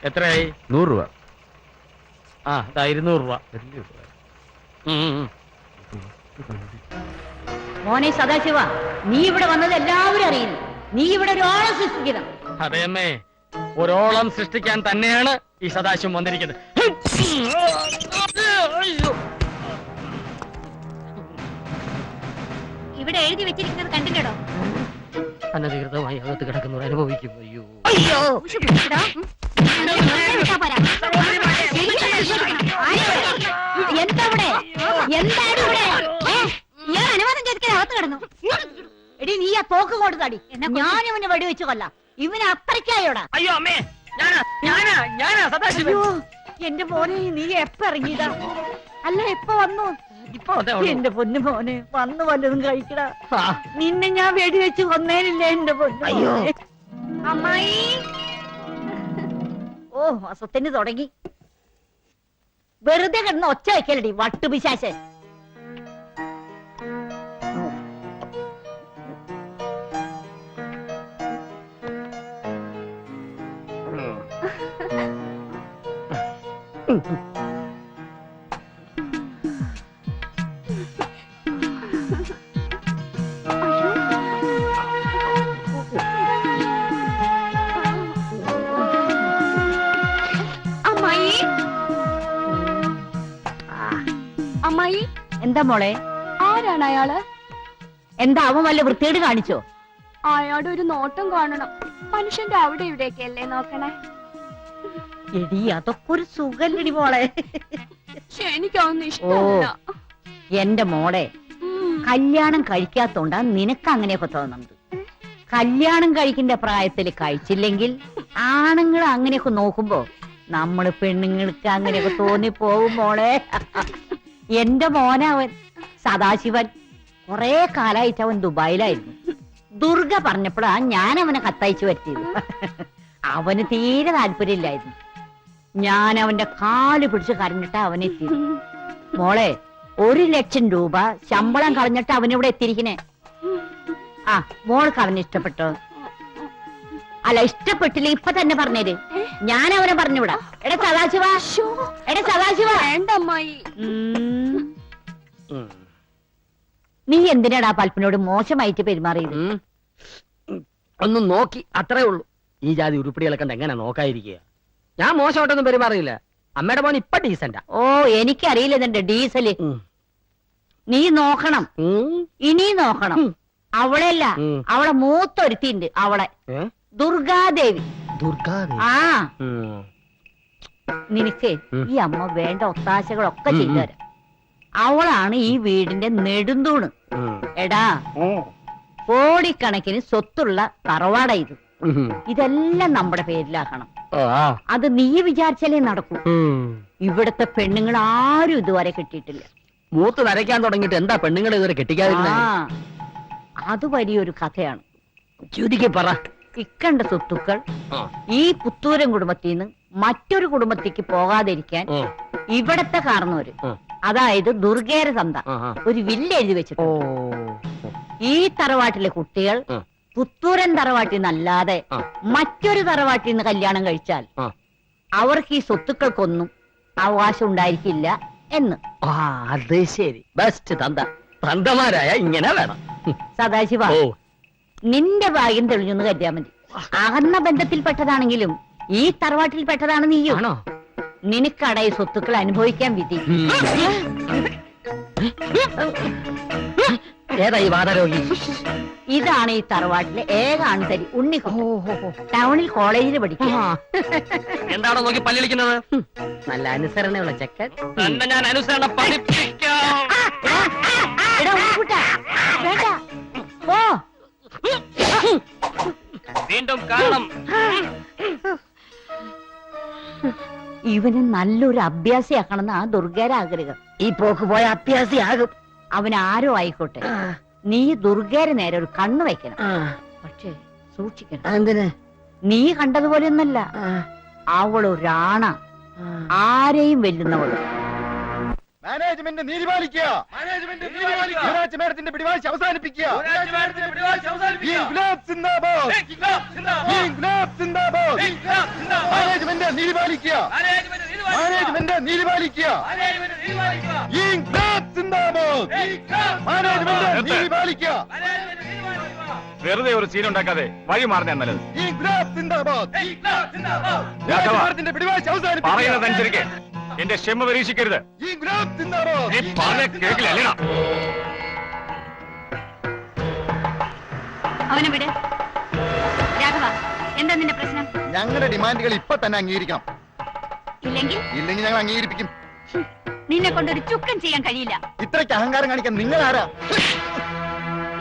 എത്രയായി? 100 രൂപ. ആ 200 രൂപ. മോനെ സദാശിവ, നീ ഇവിടെ വന്നത് എല്ലാവരും അറിയുന്നു. നീ ഇവിടെ ഒരോളം സൃഷ്ടിക്കണം. അതെ അമ്മേ, ഒരോളം സൃഷ്ടിക്കാൻ തന്നെയാണ് ഈ സദാശിവം വന്നിരിക്കുന്നത്. ഇവിടെ എഴുതി വെച്ചിരിക്കുന്നത് കണ്ടില്ലടോ? അനധികൃതമായി അകത്ത് കിടക്കുന്നവർ അനുഭവിക്കും. അയ്യോ അയ്യോ, എന്താ ഇവിടെ? എന്താണ് ഇവിടെ? ഇയാൾ അനുവാദം ചോദിക്കാൻ അകത്ത് കിടന്നു. എടി, നീ ആ തോക്ക് കൊടുത്താടി. ഞാൻ ഇവനെ വെടിവെച്ചു കൊല്ലാം. ഇവന് അത്രയ്ക്കായോടാ. അയ്യോ അമ്മേ, ഞാനാ സദാശിവൻ. അയ്യോ, എന്റെ മോനെ, നീ എപ്പ ഇറങ്ങിയതാ? അല്ല, എപ്പ വന്നു? ഇപ്പൊ എന്റെ പൊന്നു മോനെ, വന്നു വല്ലതും കഴിക്കടാ. നിന്നെ ഞാൻ വെടിവെച്ച് കൊന്നേനില്ല എന്റെ പൊന്നു. അയ്യോ അമ്മായി. ഓ, അസത്തിന് തുടങ്ങി. വെറുതെ കിടന്ന് ഒച്ച വയ്ക്കലടി വട്ടുപിശാശൻ. അമ്മായി, എന്താ മോളെ? ആരാണ് അയാള്? എന്താ, അവൻ വല്ല വൃത്തികേട് കാണിച്ചോ? അയാളുടെ ഒരു നോട്ടം കാണണം. മനുഷ്യന്റെ അവിടെ ഇവിടെയൊക്കെ അല്ലേ നോക്കണേ? എടി, അതൊക്കെ ഒരു സുഖല്ലടി മോളെ. എനിക്കൊന്നും ഇഷ്ടമല്ല. എന്റെ മോളെ, കല്യാണം കഴിക്കാത്തോണ്ടാ നിനക്ക് അങ്ങനെയൊക്കെ തോന്നുന്നത്. കല്യാണം കഴിക്കേണ്ട പ്രായത്തിൽ കഴിച്ചില്ലെങ്കിൽ ആണുങ്ങൾ അങ്ങനെയൊക്കെ നോക്കുമ്പോ നമ്മള് പെണ്ണുങ്ങൾക്ക് അങ്ങനെയൊക്കെ തോന്നിപ്പോവും മോളെ. എന്റെ മോനവൻ സദാശിവൻ. കൊറേ കാലായിട്ട് അവൻ ദുബായിലായിരുന്നു. ദുർഗ പറഞ്ഞപ്പോഴാ ഞാൻ അവനെ കത്തയച്ചു വരുത്തിയത്. അവന് തീരെ താല്പര്യമില്ലായിരുന്നു. ഞാൻ അവന്റെ കാല് പിടിച്ച് കരഞ്ഞിട്ട് അവനെത്തിയത്. മോളെ, 1,00,000 രൂപ ശമ്പളം കളഞ്ഞിട്ട് അവനിവിടെ എത്തിയിരിക്കണേ. ആ, മോൾക്ക് അവനെ ഇഷ്ടപ്പെട്ടോ? അല്ല, ഇഷ്ടപ്പെട്ടില്ല ഇപ്പൊ തന്നെ പറഞ്ഞേര്. ഞാൻ അവനെ പറഞ്ഞുവിടാ. എടാ സദാശിവ, എടാ സദാശിവ. വേണ്ട അമ്മായി. നീ എന്തിനാടാ പൽപ്പിനോട് മോശമായിട്ട് പെരുമാറിയത്? ഒന്നും നോക്കി, അത്രേ ഉള്ളൂ. ഈ ജാതി ഉരുപ്പിടികളെ കണ്ട് എങ്ങനെ നോക്കാതിരിക്കുക? ഞാൻ മോശമായിട്ടൊന്നും പെരുമാറിയില്ല. അമ്മയുടെ മോൻ ഇപ്പൊ ഡീസന്റാ. ഓ, എനിക്കറിയില്ല നിന്റെ ഡീസല്. നീ നോക്കണം, ഇനി നോക്കണം. അവളല്ല, അവളെ മൂത്തൊരുത്തിണ്ട്. അവളെ ദുർഗാദേവി. ആ, നിനക്ക് ഈ അമ്മ വേണ്ട ഒത്താശകളൊക്കെ ചെയ്തുതരാം. അവളാണ് ഈ വീടിന്റെ നെടുന്തൂണ്. എടാ, കോടിക്കണക്കിന് സ്വത്തുള്ള തറവാട ഇത്. ഇതെല്ലാം നമ്മുടെ പേരിലാക്കണം. അത് നീ വിചാരിച്ചാലേ നടക്കൂ. ഇവിടത്തെ പെണ്ണുങ്ങൾ ആരും ഇതുവരെ കിട്ടിയിട്ടില്ല. മൂത്ത് നരയ്ക്കാൻ തുടങ്ങിയിട്ട് എന്താ പെണ്ണുങ്ങൾ ഇതുവരെ കെട്ടിക്കാതിരുന്ന? അത് വലിയൊരു കഥയാണ്. ചുരുക്കി പറ. ഇക്കണ്ട സ്വത്തുക്കൾ ഈ പുത്തൂരൻ കുടുംബത്തിൽ നിന്ന് മറ്റൊരു കുടുംബത്തേക്ക് പോകാതിരിക്കാൻ ഇവിടത്തെ കാരണവര്, അതായത് ദുർഗേര തന്ത, ഒരു വില്ല് എഴുതി വെച്ചിട്ട് ഈ തറവാട്ടിലെ കുട്ടികൾ പുത്തൂരൻ തറവാട്ടിൽ നിന്നല്ലാതെ മറ്റൊരു തറവാട്ടിൽ നിന്ന് കല്യാണം കഴിച്ചാൽ അവർക്ക് ഈ സ്വത്തുക്കൾക്കൊന്നും അവകാശം ഉണ്ടായിരിക്കില്ല എന്ന്. അത് ശരി. ബെസ്റ്റ് തന്ത. തന്തമാരായ ഇങ്ങനെ വേണം. സദാശിവ, നിന്റെ ഭാഗ്യം തെളിഞ്ഞൊന്ന് കരുതിയാ മതി. അകന്ന ബന്ധത്തിൽപ്പെട്ടതാണെങ്കിലും ഈ തറവാട്ടിൽ പെട്ടതാണ് നീയും. നിനക്കട ഈ സ്വത്തുക്കൾ അനുഭവിക്കാൻ വിധി. ഏതാ ഈ വാദരോഗി? ഇതാണ് ഈ തറവാട്ടിലെ ഏക ആൺതരി ഉണ്ണി. ടൗണിൽ കോളേജിൽ പഠിക്കും. എന്താണോ നോക്കി പല്ലിളിക്കുന്നത്? നല്ല അനുസരണയുള്ള ചെക്കൻ. ഞാൻ അനുസരണ പഠിപ്പിക്കാം. വീണ്ടും കാണണം. ഇവന് നല്ലൊരു അഭ്യാസിയാക്കണമെന്ന് ആ ദുർഗയുടെ ആഗ്രഹം. ഈ പോക്ക് പോയ അഭ്യാസിയാകും. അവൻ ആരോ ആയിക്കോട്ടെ, നീ ദുർഗയുടെ നേരെ ഒരു കണ്ണ് വെക്കണം. പക്ഷേ സൂക്ഷിക്കണം. എന്തിന്? നീ കണ്ടതുപോലെയൊന്നല്ല. അവളൊരാണ, ആരെയും വെല്ലുന്നവൾ. മാനേജ്മെന്റ് നീതി പാലിക്കുക. യുവരാജ് മേഡത്തിന്റെ പിടിവാശി അവസാനിപ്പിക്കുക. ഇൻക്ലാബ് സിന്ദാബാദ്. ഇൻക്ലാബ് സിന്ദാബാദ്. മാനേജ്മെന്റ് നീതി പാലിക്കുക. മാനേജ്മെന്റ് നീതി പാലിക്കുക. ഇൻക്ലാബ് സിന്ദാബാദ്. മാനേജ്മെന്റ് നീതി പാലിക്കുക. വെറുതെ ഒരു സീൻ ഉണ്ടാക്കാതെ വഴി മാറുന്ന നല്ലത്. ഇൻക്ലാബ് സിന്ദാബാദ്. രാഘവ, മേഡത്തിന്റെ പിടിവാശി അവസാനിപ്പിക്കുക. പറയുന്നതനുസരിക്ക് എന്റെ ക്ഷമ പരീക്ഷിക്കരുത്. ഇൻക്ലാബ് സിന്ദാബാദ്. നീ പറഞ്ഞ കേൾക്കില്ല. അവനെ വിട്. രാഘവ, എന്താ നിന്റെ പ്രശ്നം? ഞങ്ങളുടെ ഡിമാൻഡുകൾ ഇപ്പൊ തന്നെ അംഗീകരിക്കണം. ഇല്ലെങ്കിൽ ഇല്ലെങ്കിൽ ഞങ്ങൾ അംഗീകരിപ്പിക്കും. നിന്നെ കൊണ്ടൊരു ചുക്കം ചെയ്യാൻ കഴിയില്ല. ഇത്രയ്ക്ക് അഹങ്കാരം കാണിക്കാൻ നിങ്ങൾ ആരാ?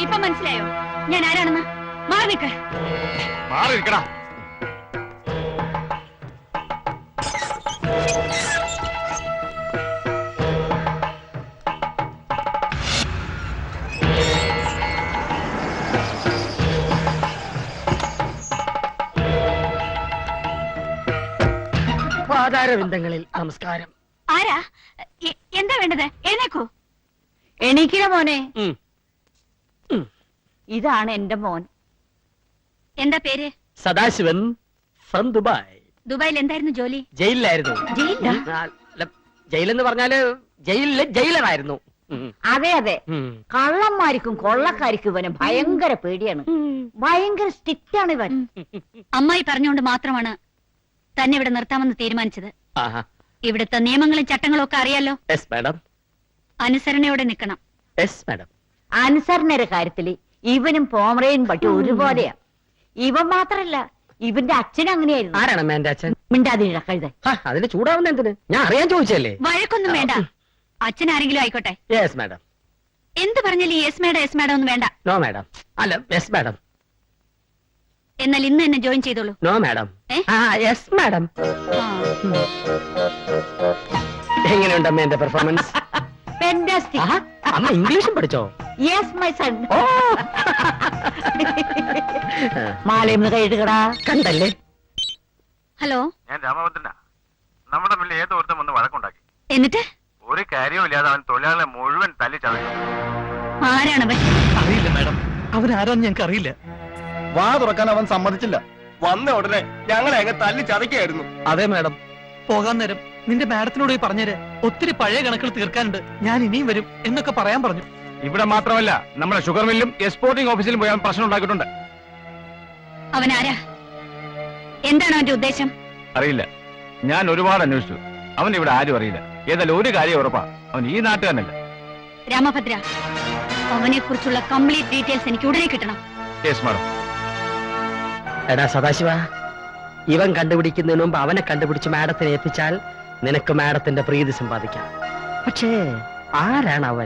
ഇപ്പൊ മനസ്സിലായോ ഞാൻ ആരാണെന്ന്? മാറി നിൽക്ക. മാറിയിരിക്കടാ. പാതാരവിന്ദങ്ങളിൽ നമസ്കാരം. ആരാ? എന്താ വേണ്ടത്? എഴുന്നേക്കൂ. എണീക്കണ മോനെ. ഇതാണ് എന്റെ മോൻ. എന്താ പേര്? Sadasivan from Dubai. ദുബായിൽ എന്തായിരുന്നു ജോലി? ജയിലിലായിരുന്നു. ജയിലിലാ? ജയിലെന്ന് പറഞ്ഞാല് ജയിലിലെ ജയിലറായിരുന്നു. അതെ അതെ. കള്ളന്മാർക്കും കൊള്ളക്കാർക്കും ഇവന് ഭയങ്കര പേടിയാണ്. ഭയങ്കര സ്ട്രിക്റ്റ് ആണ് ഇവൻ. അമ്മായി പറഞ്ഞുകൊണ്ട് മാത്രമാണ് തന്നെ ഇവിടെ നിർത്താമെന്ന് തീരുമാനിച്ചത്. ഇവിടുത്തെ നിയമങ്ങളും ചട്ടങ്ങളും ഒക്കെ അറിയാലോ. Yes madam. അനുസരണയോടെ നിൽക്കണം. Yes madam. അനുസരണയുടെ കാര്യത്തില് ഇവനും പോമറയും പറ്റി ഒരുപോലെയാ. ഇവൻ മാത്രല്ല, ഇവന്റെ അച്ഛൻ അങ്ങനെയായിരുന്നു. ആരാണ് എന്റെ അച്ഛൻ? മിണ്ടാതിരിട കഴുത. അതിന് ചൂടാവുന്ന എന്തിന്? ഞാൻ അറിയാൻ ചോദിച്ചല്ലേ. വഴക്കൊന്നും വേണ്ട. അച്ഛൻ ആരെങ്കിലും ആയിക്കോട്ടെ. Yes madam. എന്ത് പറഞ്ഞാലും യെസ് മാഡം യെസ് മാഡം ഒന്നും വേണ്ട. No madam. അല്ല യെസ് മാഡം. എന്നാൽ ഇന്ന് എന്നെ ജോയിൻ ചെയ്തോളൂ. No madam. Yes madam. എങ്ങനെയുണ്ട് അമ്മ എന്റെ പെർഫോമൻസ്? ഫാന്റാസ്റ്റിക്. അമ്മ ഇംഗ്ലീഷും പഠിച്ചോ? Yes my son. മാലയൊന്ന് കൈയിടുകടാ. കണ്ടല്ലേ. ഹലോ, ഞാൻ രാമഭദ്രനാ. നമ്മുടെ മുന്നിൽ ഏതോ ഒരുത്തം വന്ന് വഴക്കുണ്ടാക്കി. എന്നിട്ട് ഒരു കാര്യവും ഇല്ലാതെ അവൻ തൊഴിലാളികളെ മുഴുവൻ തല്ലി ചതച്ചു. ആരാണവൻ? അറിയില്ല മാഡം, അവരാരാന്ന് ഞങ്ങൾക്ക് അറിയില്ല. വാ തുറക്കാൻ അവൻ സമ്മതിച്ചില്ല. വന്ന ഉടനെ ഞങ്ങളെ അങ്ങ് തല്ലി ചതയ്ക്കായിരുന്നു. അതെ മാഡം, പോകാൻ നേരം നിന്റെ മാഡത്തിനോട് പോയി പറഞ്ഞേര്. ഒത്തിരി പഴയ കണക്കുകൾ തീർക്കാനുണ്ട്, ഞാൻ ഇനിയും വരും എന്നൊക്കെ പറയാൻ പറഞ്ഞു. ഇവിടെ മാത്രമല്ല, നമ്മുടെ ഷുഗർ മില്ലും എക്സ്പോർട്ടിംഗ് ഓഫീസിലും പോയി അവൻ പ്രശ്നം ഉണ്ടാക്കിയിട്ടുണ്ട്. അവൻ ആരാ? എന്താണ് അവന്റെ ഉദ്ദേശം? അറിയില്ല, ഞാൻ ഒരുപാട് അന്വേഷിച്ചു. അവൻ ഇവിടെ ആരും അറിയില്ല. ഏതായാലും ഒരു കാര്യം ഉറപ്പാ, അവൻ ഈ നാട്ടുകാരനല്ല. രാമഭദ്ര, അവനെ കുറിച്ചുള്ള കംപ്ലീറ്റ് ഡീറ്റെയിൽസ് എനിക്ക് ഉടനെ കിട്ടണം. Yes madam. എടാ സദാശിവ, ഇവൻ കണ്ടുപിടിക്കുന്നതിന് മുമ്പ് അവനെ കണ്ടുപിടിച്ച് മാഡത്തിനെ ഏൽപ്പിച്ചാൽ നിനക്ക് മാഡത്തിന്റെ പ്രീതി സമ്പാദിക്കാം. പക്ഷേ ആരാണ് അവൻ?